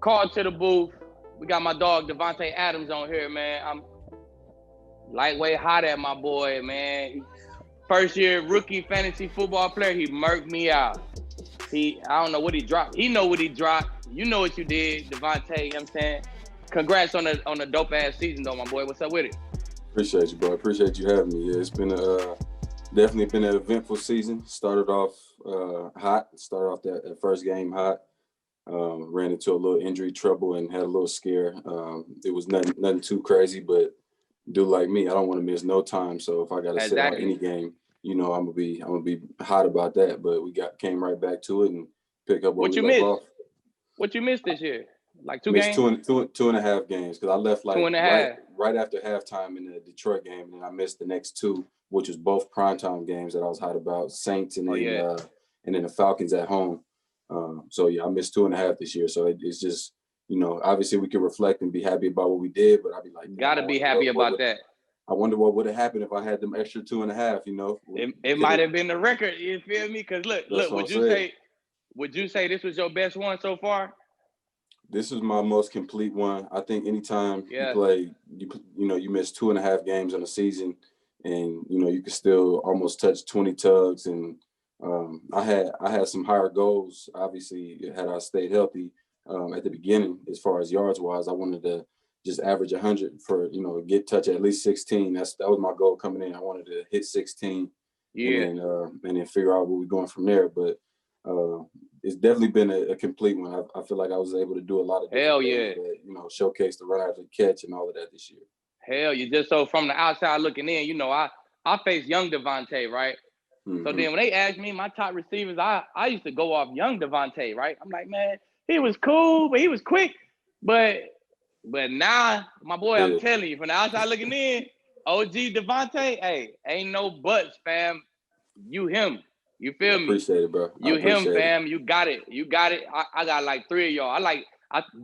Call to the booth. We got my dog Davante Adams on here, man. I'm lightweight hot at my boy, man. First year rookie fantasy football player. He murked me out. I don't know what he dropped. He know what he dropped. You know what you did, Davante. You know what I'm saying? Congrats on the dope ass season though, my boy. What's up with it? Appreciate you, bro. Appreciate you having me. Yeah, it's been definitely been an eventful season. Started off hot. Started off that first game hot. Ran into a little injury trouble and had a little scare. It was nothing too crazy, but do like me, I don't want to miss no time. So if I got to sit out any game, I'm gonna be hot about that. But we came right back to it and pick up where we left off. What you missed this year? Like two missed games? two and a half games because I left like right after halftime in the Detroit game, and then I missed the next two, which was both primetime games that I was hot about, Saints and then the Falcons at home. So yeah, I missed 2.5 this year. So it's just, obviously we can reflect and be happy about what we did, but I'd be like, gotta be happy about that. I wonder what would have happened if I had them extra 2.5. It might have been the record. You feel me? Because look, would you say this was your best one so far? This is my most complete one. I think anytime you play, you miss 2.5 games in a season, and you can still almost touch 20 tugs. And I had some higher goals. Obviously, had I stayed healthy at the beginning, as far as yards wise, I wanted to just average 100 for get touch at least 16. That was my goal coming in. I wanted to hit 16, and then figure out where we're going from there. But it's definitely been a complete one. I feel like I was able to do a lot of that, showcase the run after catch and all of that this year. Hell, you just so from the outside looking in, I faced young Davante, right? Mm-hmm. So then when they asked me my top receivers, I used to go off young Davante, right? I'm like, man, he was cool, but he was quick. But now, my boy, I'm telling you, from the outside looking in, OG Davante, hey, ain't no buts, fam. You him. You feel me? Appreciate it, bro. You him, fam. You got it. I got like 3 of y'all.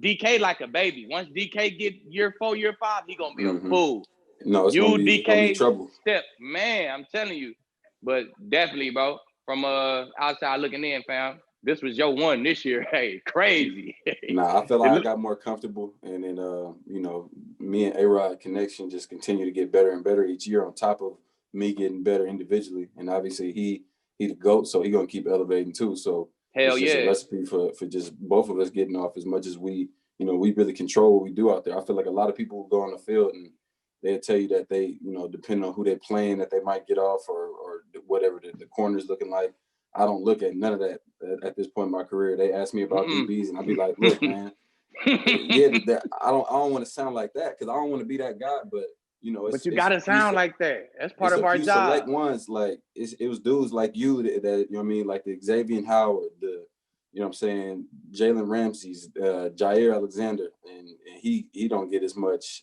DK like a baby. Once DK get year 4, year 5, he gonna be a fool. No, it's gonna be trouble. Step, man, I'm telling you. But definitely, bro, from outside looking in, fam, this was your one this year. Hey, crazy. Nah, I feel like I got more comfortable, and then me and A-Rod connection just continue to get better and better each year. On top of me getting better individually, and obviously he the GOAT, so he gonna keep elevating too. So it's just a recipe for just both of us getting off as much as we really control what we do out there. I feel like a lot of people will go on the field and they'll tell you that they, depending on who they're playing, that they might get off or whatever the corner's looking like. I don't look at none of that at this point in my career. They ask me about DBs, and I'll be like, look, man, I don't want to sound like that because I don't want to be that guy, but but you gotta sound like that. That's part of our job. Select ones, like it was dudes like you that like the Xavier Howard, the Jalen Ramsey's, Jair Alexander, and he don't get as much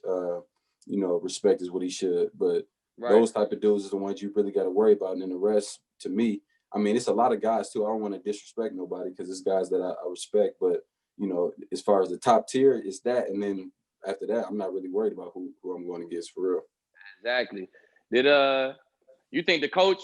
respect as what he should. But those type of dudes is the ones you really got to worry about, and then the rest, to me, it's a lot of guys too. I don't want to disrespect nobody because it's guys that I respect, but as far as the top tier, it's that, and then after that, I'm not really worried about who I'm going against for real. Exactly. Did you think the coach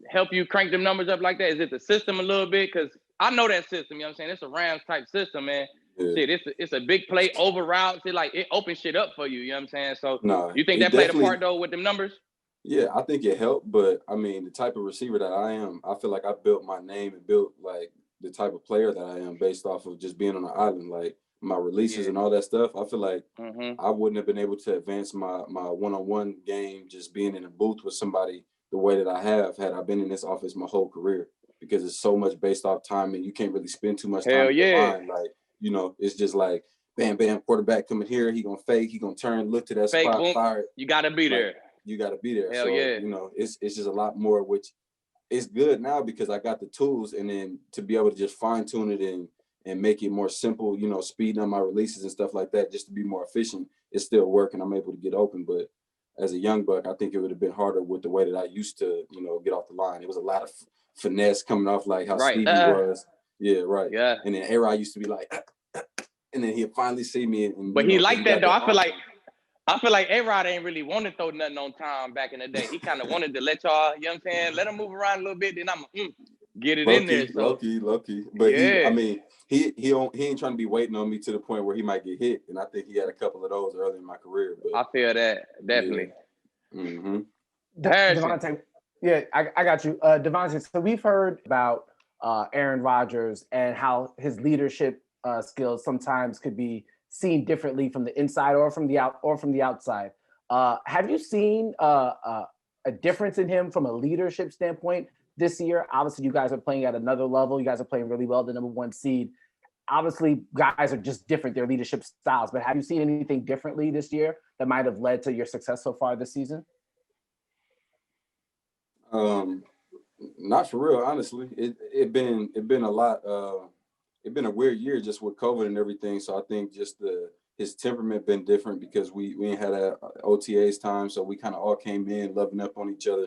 help you crank them numbers up like that? Is it the system a little bit? Because I know that system. You know what I'm saying? It's a Rams type system, man. Yeah. Shit, it's a big play over routes. It opens shit up for you. You know what I'm saying? So you think that played a part though with them numbers? Yeah, I think it helped. But the type of receiver that I am, I feel like I built my name and built like the type of player that I am based off of just being on the island. Like my releases and all that stuff, I feel like I wouldn't have been able to advance my one-on-one game just being in a booth with somebody the way that I have had I been in this office my whole career, because it's so much based off timing. You can't really spend too much time in the line. Like, it's just like bam, bam, quarterback coming here, he gonna fake, he gonna turn, look to that fake, spot, boom. Fire. You gotta be there. You gotta be there. It's just a lot more, which is good now because I got the tools, and then to be able to just fine tune it and make it more simple, speeding up my releases and stuff like that, just to be more efficient. It's still working. I'm able to get open, but as a young buck, I think it would have been harder with the way that I used to, get off the line. It was a lot of finesse coming off, like how Stevie was. Yeah, right. Yeah. And then A-Rod used to be like, and then he'd finally see me. But he liked that though. I feel like A-Rod ain't really want to throw nothing on time back in the day. He kind of wanted to let y'all, you know what I'm saying, let him move around a little bit. Then get it in there. So Low key. But yeah. he ain't trying to be waiting on me to the point where he might get hit. And I think he had a couple of those early in my career. But I feel that definitely. Yeah. Mm-hmm. Davante, yeah, I got you. Davante, so we've heard about Aaron Rodgers and how his leadership skills sometimes could be seen differently from the inside or from the outside. Have you seen a difference in him from a leadership standpoint this year? Obviously, you guys are playing at another level. You guys are playing really well, the number 1 seed. Obviously, guys are just different, their leadership styles. But have you seen anything differently this year that might have led to your success so far this season? Not for real, honestly. It been a lot. It been a weird year just with COVID and everything. So I think just his temperament been different because we ain't had a OTAs time, so we kind of all came in loving up on each other,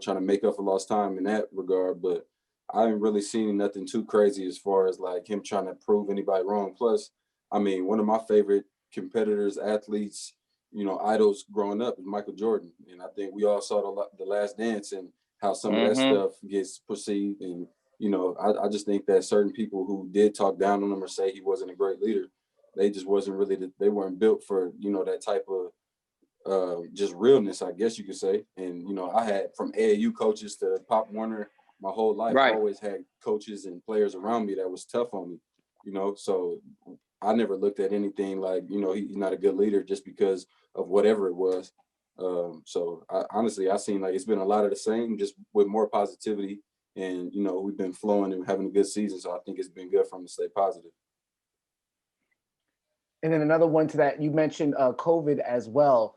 trying to make up for lost time in that regard. But I haven't really seen nothing too crazy as far as like him trying to prove anybody wrong. Plus, one of my favorite competitors, athletes, idols growing up is Michael Jordan, and I think we all saw the Last Dance and how some of that stuff gets perceived. And I just think that certain people who did talk down on him or say he wasn't a great leader, they just wasn't really they weren't built for that type of just realness, I guess you could say. And I had from AAU coaches to Pop Warner my whole life. I always had coaches and players around me that was tough on me, so I never looked at anything like he's not a good leader just because of whatever it was. So honestly, I seen like it's been a lot of the same, just with more positivity, and we've been flowing and having a good season. So I think it's been good for him to stay positive. And then another one to that, you mentioned COVID as well.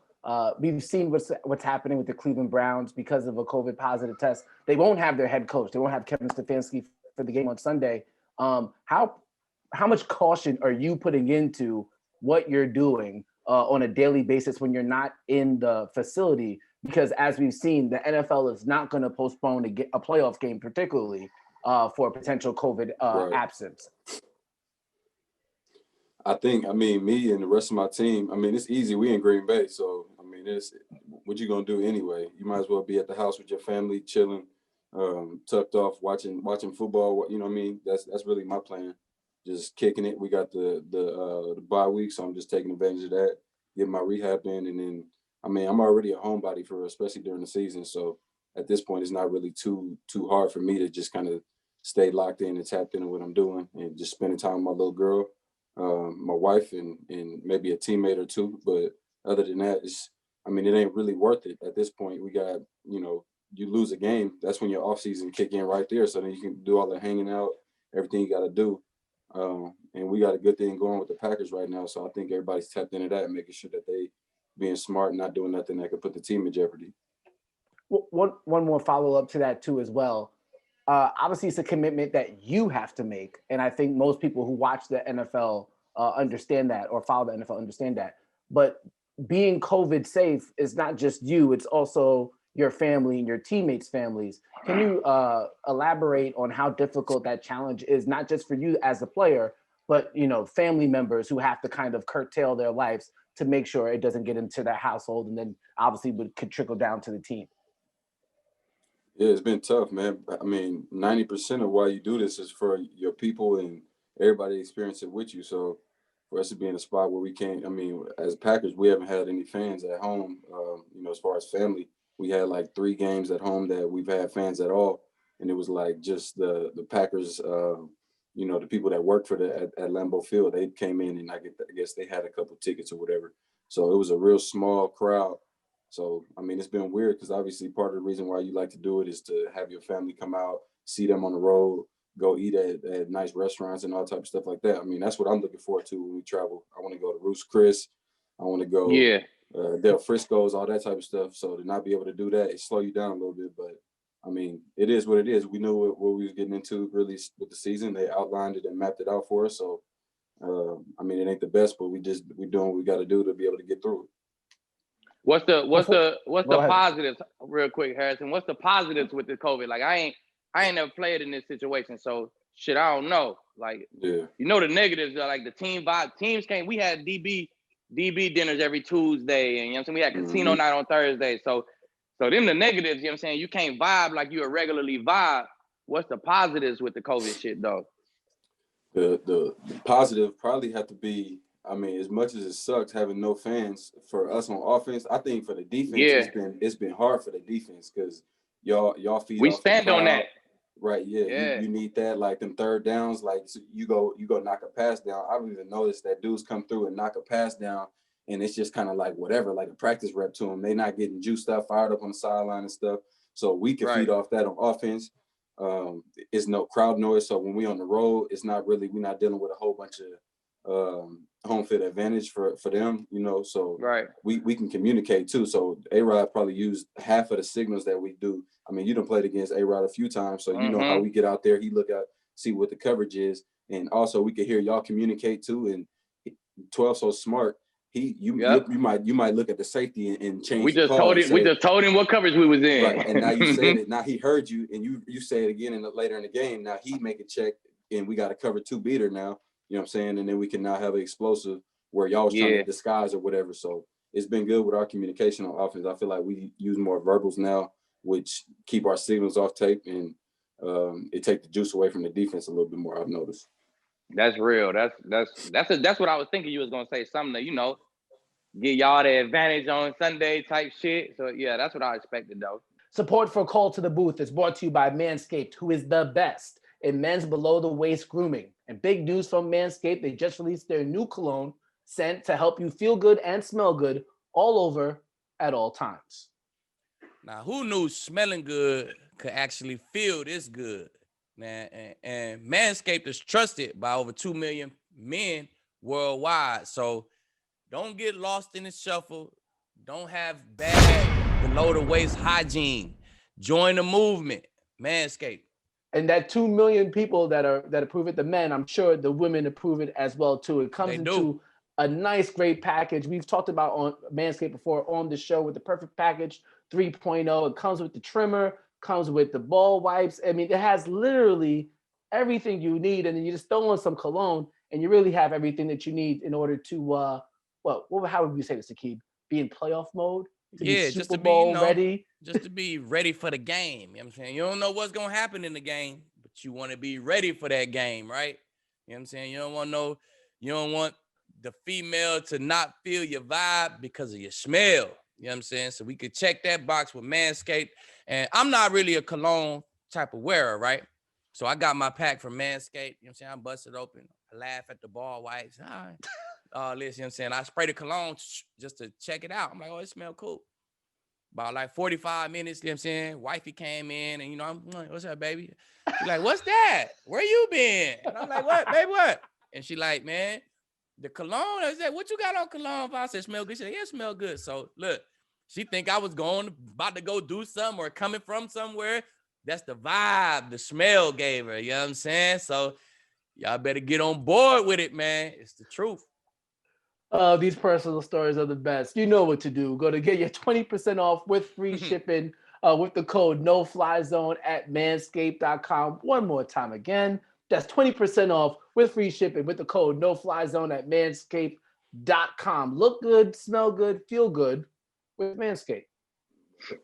We've seen what's happening with the Cleveland Browns because of a COVID positive test. They won't have their head coach. They won't have Kevin Stefanski for the game on Sunday. How much caution are you putting into what you're doing on a daily basis when you're not in the facility? Because as we've seen, the NFL is not going to postpone a playoff game, particularly for a potential COVID absence. I think, me and the rest of my team, it's easy. We in Green Bay. So, it's what you going to do anyway? You might as well be at the house with your family, chilling, tucked off, watching football. That's really my plan. Just kicking it. We got the bye week, so I'm just taking advantage of that, getting my rehab in, and then I'm already a homebody especially during the season. So at this point, it's not really too hard for me to just kind of stay locked in and tapped into what I'm doing and just spending time with my little girl, my wife, and maybe a teammate or two. But other than that, it ain't really worth it at this point. We got you lose a game, that's when your off season kick in right there. So then you can do all the hanging out, everything you got to do. And we got a good thing going with the Packers right now. So I think everybody's tapped into that and making sure that they being smart and not doing nothing that could put the team in jeopardy. One more follow-up to that too as well. Obviously, it's a commitment that you have to make. And I think most people who watch the NFL understand that, or follow the NFL understand that. But being COVID safe is not just you, it's also your family and your teammates' families. Can you elaborate on how difficult that challenge is, not just for you as a player, but family members who have to kind of curtail their lives to make sure it doesn't get into their household, and then obviously could trickle down to the team? Yeah, it's been tough, man. 90% of why you do this is for your people and everybody experience it with you. So for us to be in a spot where we can't, as Packers, we haven't had any fans at home, as far as family. We had like 3 games at home that we've had fans at all. And it was like just the Packers, the people that work for at Lambeau Field, they came in and I guess they had a couple tickets or whatever. So it was a real small crowd. So, it's been weird because obviously part of the reason why you like to do it is to have your family come out, see them on the road, go eat at nice restaurants and all type of stuff like that. That's what I'm looking forward to when we travel. I want to go to Ruth's Chris. I want to go Del Frisco's, all that type of stuff. So to not be able to do that, it slow you down a little bit. But, it is what it is. We knew what we was getting into really with the season. They outlined it and mapped it out for us. So, it ain't the best, but we doing what we got to do to be able to get through it. What's the positives, real quick, Harrison? What's the positives with the COVID? Like I ain't never played in this situation, so shit, I don't know. Like, the negatives are like the team vibe. Teams came. We had DB dinners every Tuesday, and we had casino night on Thursday. So them the negatives. You can't vibe like you would regularly vibe. what's the positives with the COVID shit though? The positive probably have to be, I mean, as much as it sucks having no fans for us on offense, I think for the defense, it's been hard for the defense because y'all feed we off stand the crowd. on that. Right, yeah. You need that, like them third downs, like so you go knock a pass down. I've even noticed that dudes come through and knock a pass down, and it's just kind of like whatever, like a practice rep to them. They not getting juiced up, fired up on the sideline and stuff. So we can feed off that on offense. It's no crowd noise, so when we on the road, it's not really, we're not dealing with a whole bunch of home field advantage for them, you know. So we can communicate too. So A-Rod probably used half of the signals that we do. I mean, you done played against A-Rod a few times, so you know how we get out there. He look out, see what the coverage is, and also we can hear y'all communicate too. And 12 so smart. You might look at the safety and change. We just told him what coverage we was in. Right, and now you said it. Now he heard you, and you say it again later in the game. Now he make a check, and we got a cover 2 beater now. You know what I'm saying? And then we can now have an explosive where y'all was trying to disguise or whatever. So it's been good with our communication on offense. I feel like we use more verbals now, which keep our signals off tape, and it take the juice away from the defense a little bit more. I've noticed. That's real. That's what I was thinking you was gonna say, something that, you know, get y'all the advantage on Sunday type shit. So yeah, that's what I expected though. Support for Call to the Booth is brought to you by Manscaped, who is the best in men's below the waist grooming. And big news from Manscaped, they just released their new cologne scent to help you feel good and smell good all over at all times. Now, who knew smelling good could actually feel this good, man? And Manscaped is trusted by over 2 million men worldwide. So don't get lost in the shuffle. Don't have bad below the waist hygiene. Join the movement, Manscaped. And that 2 million people that approve it, the men, I'm sure the women approve it as well too. It comes into a nice, great package. We've talked about on Manscaped before on the show with the Perfect Package 3.0. It comes with the trimmer, comes with the ball wipes. I mean, it has literally everything you need, and then you just throw on some cologne, and you really have everything that you need in order to how would we say this, Aqib? Be in playoff mode? Just to be ready. Just to be ready for the game. You know what I'm saying? You don't know what's gonna happen in the game, but you want to be ready for that game, right? You know what I'm saying? You don't want the female to not feel your vibe because of your smell. You know what I'm saying? So we could check that box with Manscaped. And I'm not really a cologne type of wearer, right? So I got my pack from Manscaped. You know what I'm saying? I bust it open. I laugh at the ball wipes. All right. Listen, you know what I'm saying? I spray the cologne just to check it out. I'm like, oh, it smells cool. About like 45 minutes, you know what I'm saying? Wifey came in and, you know, I'm like, what's up, baby? She's like, what's that? Where you been? And I'm like, what, baby, what? And she like, man, the cologne. I said, what you got on cologne? I said, smell good. She said, yeah, smell good. So look, she think I was about to go do something or coming from somewhere. That's the vibe the smell gave her, you know what I'm saying? So y'all better get on board with it, man. It's the truth. These personal stories are the best. You know what to do. Go to get your 20% off with free shipping with the code NOFLYZONE at manscaped.com. One more time again. That's 20% off with free shipping with the code NOFLYZONE at manscaped.com. Look good, smell good, feel good with Manscaped.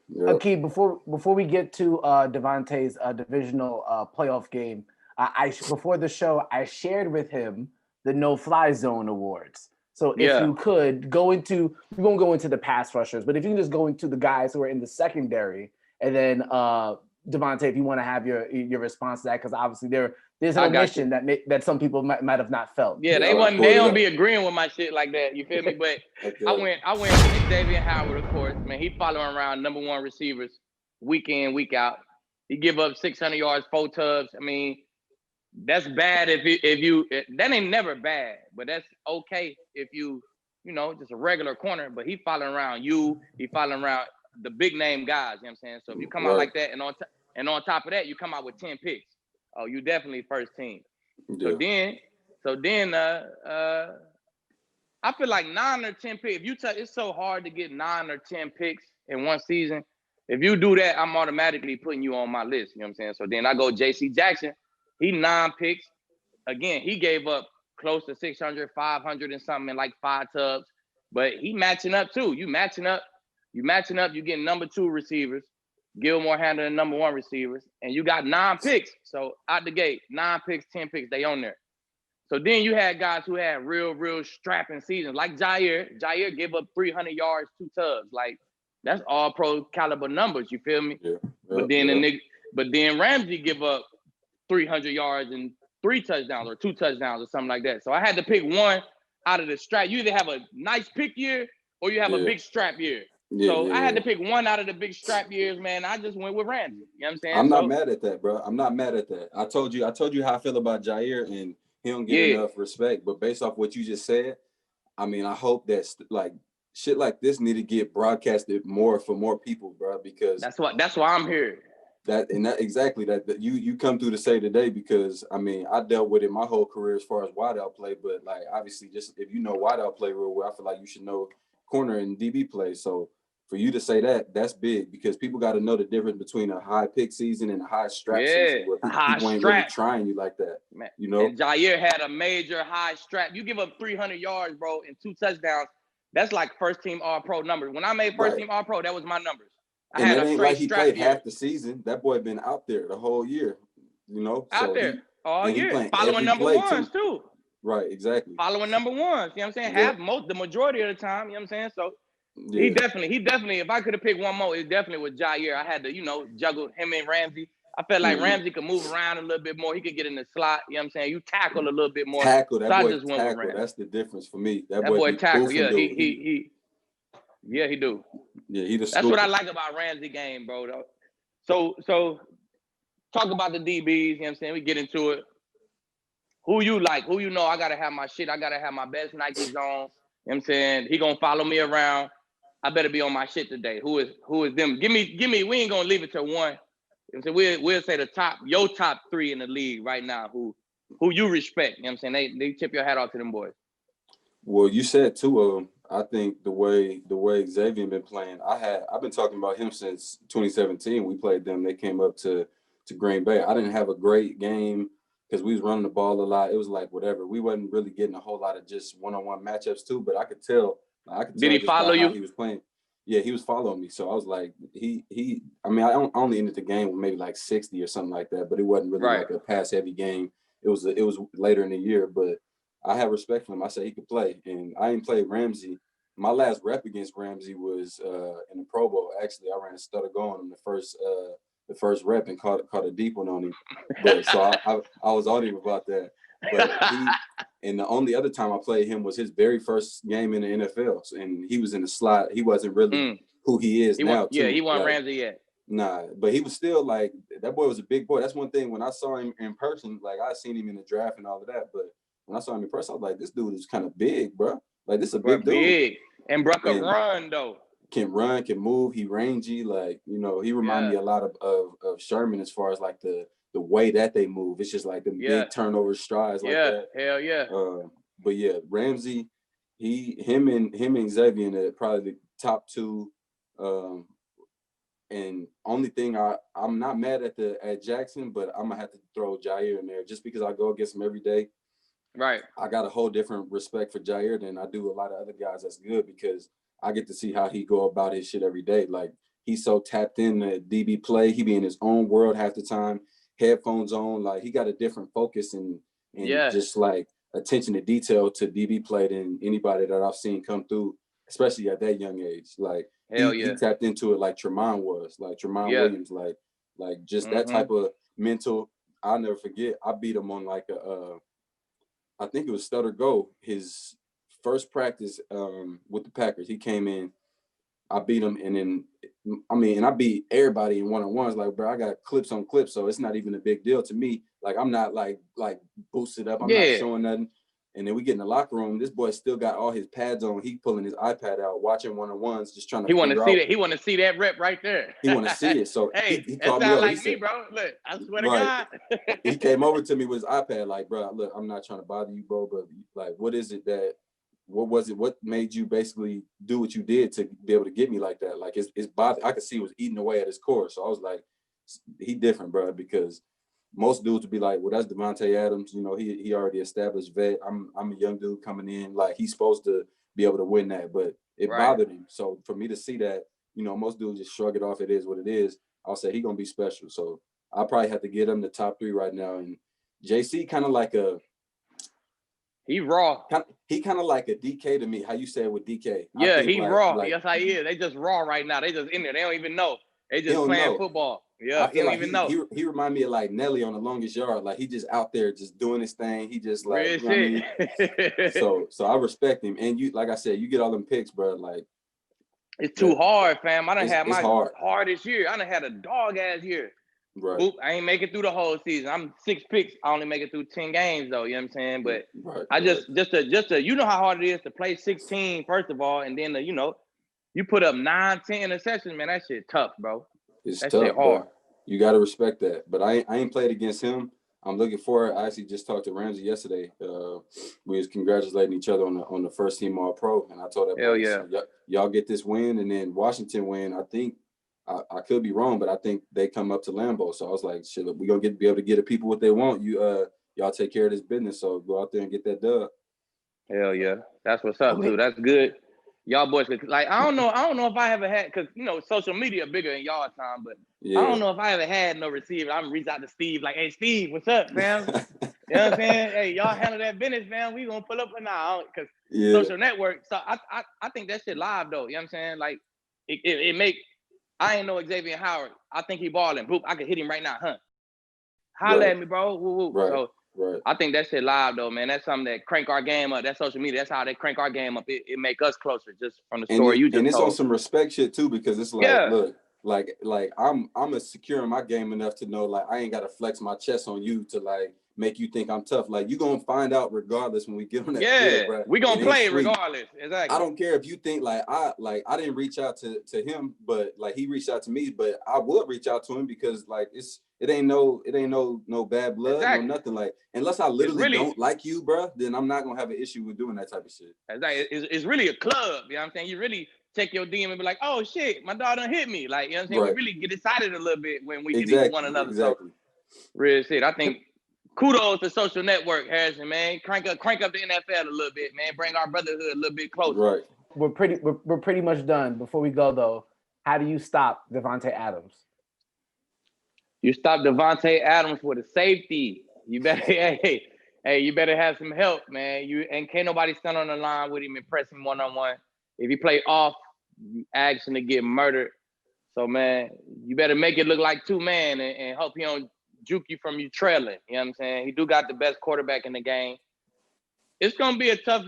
Yep. Aqib, before we get to Davante's divisional playoff game, before the show, I shared with him the No-Fly Zone Awards. So if you could we won't go into the pass rushers, but if you can just go into the guys who are in the secondary, and then Davante, if you want to have your response to that, because obviously there's an omission that some people might have not felt. Yeah, they don't be agreeing with my shit like that. You feel me? But I went with Xavier Howard, of course. Man, he following around number 1 receivers week in, week out. He give up 600 yards, 4 tubs. I mean, that's bad that ain't never bad, but that's okay if you just a regular corner. But he following around he following around the big name guys. You know what I'm saying? So if you come out like that, and on top of that, you come out with 10 picks. Oh, you definitely first team. Yeah. So then, I feel like 9 or 10 picks. It's so hard to get 9 or 10 picks in one season. If you do that, I'm automatically putting you on my list. You know what I'm saying? So then I go J.C. Jackson. He 9 picks. Again, he gave up close to 600, 500 and something in like 5 tubs. But he matching up too. You matching up. You getting number 2 receivers. Gilmore handled the number 1 receivers, and you got 9 picks. So out the gate, 9 picks, 10 picks, they on there. So then you had guys who had real strapping seasons, like Jair. Jair gave up 300 yards, 2 tugs. Like, that's all pro caliber numbers. You feel me? Yeah. But then Ramsey give up 300 yards and 3 touchdowns or 2 touchdowns or something like that. So I had to pick one out of the strap. You either have a nice pick year or you have a big strap year. I had to pick one out of the big strap years, man. I just went with Ramsey. You know what I'm saying? I'm not mad at that, bro. I'm not mad at that. I told you how I feel about Jair, and he don't get enough respect. But based off what you just said, I mean, I hope that like shit like this need to get broadcasted more for more people, bro. Because that's why I'm here. That you come through to say today, because I mean, I dealt with it my whole career as far as wideout play, but like obviously, just if you know wideout play real well, I feel like you should know corner and DB play. So for you to say that's big, because people got to know the difference between a high pick season and a high strap season. Where people ain't really trying you like that, man. You know. And Jair had a major high strap. You give up 300 yards, bro, and 2 touchdowns. That's like first team All Pro numbers. When I made first team All Pro, that was my numbers. And it ain't like he played half the season. That boy been out there the whole year, you know. Out there all year, following number 1s too. Right, exactly. Following number 1s. You know what I'm saying? The majority of the time. You know what I'm saying? So he definitely. If I could have picked one more, it definitely was Jair. I had to, juggle him and Ramsey. I felt like Ramsey could move around a little bit more. He could get in the slot. You know what I'm saying? You tackle a little bit more. Tackle that boy. Tackle. That's the difference for me. That boy tackle. Yeah, he do. Yeah, that's what I like about Ramsey game, bro. Though. So talk about the DBs, you know what I'm saying? We get into it. Who you like? Who you know? I gotta have my shit. I gotta have my best Nikes on. You know what I'm saying? He gonna follow me around. I better be on my shit today. Who is them? Give me. We ain't gonna leave it to one. You know what I'm saying? We'll say your top 3 in the league right now. Who you respect? You know what I'm saying? They tip your hat off to them boys. Well, you said 2 of them. I think the way Xavier been playing, I've been talking about him since 2017. We played them. They came up to Green Bay. I didn't have a great game because we was running the ball a lot. It was like whatever. We wasn't really getting a whole lot of just one-on-one matchups too. But I could tell. Did he follow you? He was playing. Yeah, he was following me. So I was like, I mean, I only ended the game with maybe like 60 or something like that. But it wasn't really like a pass-heavy game. It was later in the year, but I have respect for him. I said he could play, and I ain't played Ramsey. My last rep against Ramsey was in the Pro Bowl. Actually, I ran a stutter going on the first rep and caught a deep one on him. But so I was on him about that. But and the only other time I played him was his very first game in the NFL, and he was in the slot. He wasn't really who he is now. He wasn't Ramsey yet. Nah, but he was still like, that boy was a big boy. That's one thing. When I saw him in person, like I seen him in the draft and all of that, but when I saw him in person, I was like, this dude is kind of big, bro. Like, this is a big dude. Big. And bro can run, though. Can run, can move. He rangy. Like, he reminded me a lot of Sherman as far as, like, the way that they move. It's just, like, the big turnover strides like that. Hell yeah. But, yeah, Ramsey, him and Xavier are probably the top 2. And only thing I'm not mad at Jackson, but I'm going to have to throw Jair in there just because I go against him every day. Right. I got a whole different respect for Jair than I do a lot of other guys that's good, because I get to see how he go about his shit every day. Like, he's so tapped in to DB play. He be in his own world half the time, headphones on. Like, he got a different focus and just like attention to detail to DB play than anybody that I've seen come through, especially at that young age. Like, he tapped into it like Tremont was, like Tremont Williams, like just that type of mental. I'll never forget. I beat him on like I think it was stutter go, his first practice with the Packers. He came in, I beat him, and then I beat everybody in one-on-ones. Like, bro, I got clips on clips, so it's not even a big deal to me. Like, I'm not like boosted up. I'm not showing nothing. And then we get in the locker room. This boy still got all his pads on. He pulling his iPad out, watching one-on-ones, just trying to. He want to see that. He want to see that rep right there. He want to see it. So hey, he called me up. Like me, bro. Look, I swear to God. He came over to me with his iPad, like, bro, look, I'm not trying to bother you, bro, but like, what is it that? What was it? What made you basically do what you did to be able to get me like that? Like, it's body. I could see it was eating away at his core. So I was like, he different, bro, because most dudes would be like, well, that's Davante Adams. He already established vet. I'm a young dude coming in. Like, he's supposed to be able to win that, but it bothered him. So for me to see that, most dudes just shrug it off. It is what it is. I'll say he's gonna be special. So I'll probably have to get him the top 3 right now. And JC kind of like he raw. He kind of like a DK to me. How you say it with DK? Yeah, he raw. Yes, how he is. They just raw right now. They just in there. They don't even know. They just playing football. Yeah, he don't even know. He remind me of like Nelly on The Longest Yard. Like he just out there just doing his thing. He just like, real shit. I mean? So I respect him. And you, like I said, you get all them picks, bro. Like it's too hard, fam. I done had my hardest year. I done had a dog ass year. Right. Oop, I ain't make it through the whole season. I'm 6 picks. I only make it through 10 games though. You know what I'm saying? But I just you know how hard it is to play 16 first of all, and then you put up 9, 10 interceptions, man. That shit tough, bro. It's tough. Shit hard. You got to respect that. But I ain't played against him. I'm looking forward. I actually just talked to Ramsey yesterday. We was congratulating each other on the first team All Pro, and I told that hell yeah, y'all get this win, and then Washington win. I think I could be wrong, but I think they come up to Lambeau. So I was like, shit, we gonna be able to get the people what they want. Y'all take care of this business. So go out there and get that dub. Hell yeah, that's what's up, too. That's good. Y'all boys, like I don't know if I ever had, because social media bigger in y'all time, but I don't know if I ever had no receiver. I'm reach out to Steve like, hey Steve, what's up, fam? You know what I'm saying? Hey, y'all handle that business, fam. We gonna pull up or now, because social network. So I think that shit live though. You know what I'm saying? Like it make. I ain't know Xavier Howard. I think he balling. Boop, I could hit him right now, huh? Holla at me, bro. Woo, woo. Right. So I think that shit live though, man. That's something that crank our game up. That social media. That's how they crank our game up. It make us closer just from the story you just told. And it's on some respect shit too, because it's like, look, like I'm secure in my game enough to know like I ain't gotta flex my chest on you to like make you think I'm tough. Like you gonna find out regardless when we get on that field, bro. We gonna play regardless. Exactly. I don't care if you think I didn't reach out to him, but like he reached out to me, but I would reach out to him because like it ain't no bad blood, no nothing. Like unless I literally don't like you, bro, then I'm not gonna have an issue with doing that type of shit. Exactly. It's really a club, you know what I'm saying? You really check your DM and be like, oh shit, my dog done hit me. Like, you know what I'm saying? We really get excited a little bit when we get one another. Exactly. So, real shit. I think kudos to social network, Harrison, man. Crank up the NFL a little bit, man. Bring our brotherhood a little bit closer. Right. We're pretty much done. Before we go though, how do you stop Davante Adams? You stop Davante Adams with a safety. You better you better have some help, man. And can't nobody stand on the line with him and press him one-on-one. If you play off, you action to get murdered. So man, you better make it look like 2-man and hope he don't juke you from you trailing. You know what I'm saying? He do got the best quarterback in the game. It's gonna be a tough.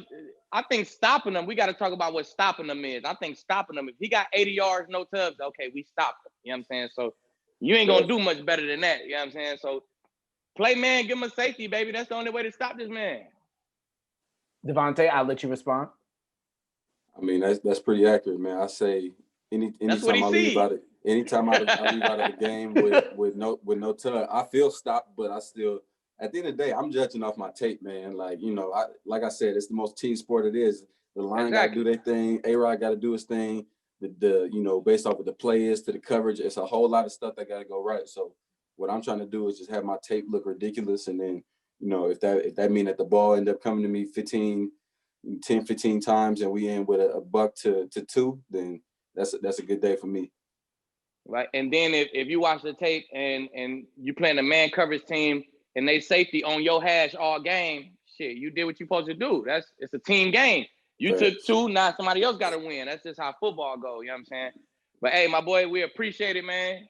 I think stopping them. We got to talk about what stopping them is. I think stopping them. If he got 80 yards, no tubs, okay, we stopped him. You know what I'm saying? So you ain't gonna do much better than that. You know what I'm saying? So play man, give him a safety, baby. That's the only way to stop this man. Davante, I'll let you respond. I mean, that's pretty accurate, man. I say anytime I leave out of the game with no tug, I feel stopped, but I still, at the end of the day, I'm judging off my tape, man. Like, like I said, it's the most team sport it is. The line got to do their thing. A-Rod got to do his thing. The based off of the players to the coverage, it's a whole lot of stuff that got to go right. So what I'm trying to do is just have my tape look ridiculous, and then if that mean that the ball end up coming to me 10, 15 times and we end with a buck to 2, then that's a good day for me. Right. And then if you watch the tape and you playing a man coverage team and they safety on your hash all game, shit, you did what you're supposed to do. It's a team game. You took 2, now somebody else got to win. That's just how football goes, you know what I'm saying? But hey, my boy, we appreciate it, man.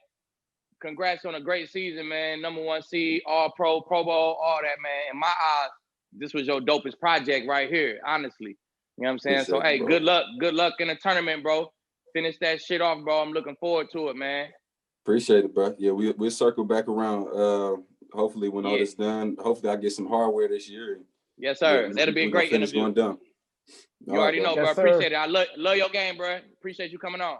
Congrats on a great season, man. #1 seed, all pro, Pro Bowl, all that, man. In my eyes, this was your dopest project right here, honestly. You know what I'm saying? So, hey, good luck in the tournament, bro. Finish that shit off, bro. I'm looking forward to it, man. Appreciate it, bro. Yeah, we'll circle back around. Hopefully, when all this done, hopefully I get some hardware this year. Yes, sir. That'll be a great interview. You already know, bro. Appreciate it. I love your game, bro. Appreciate you coming on.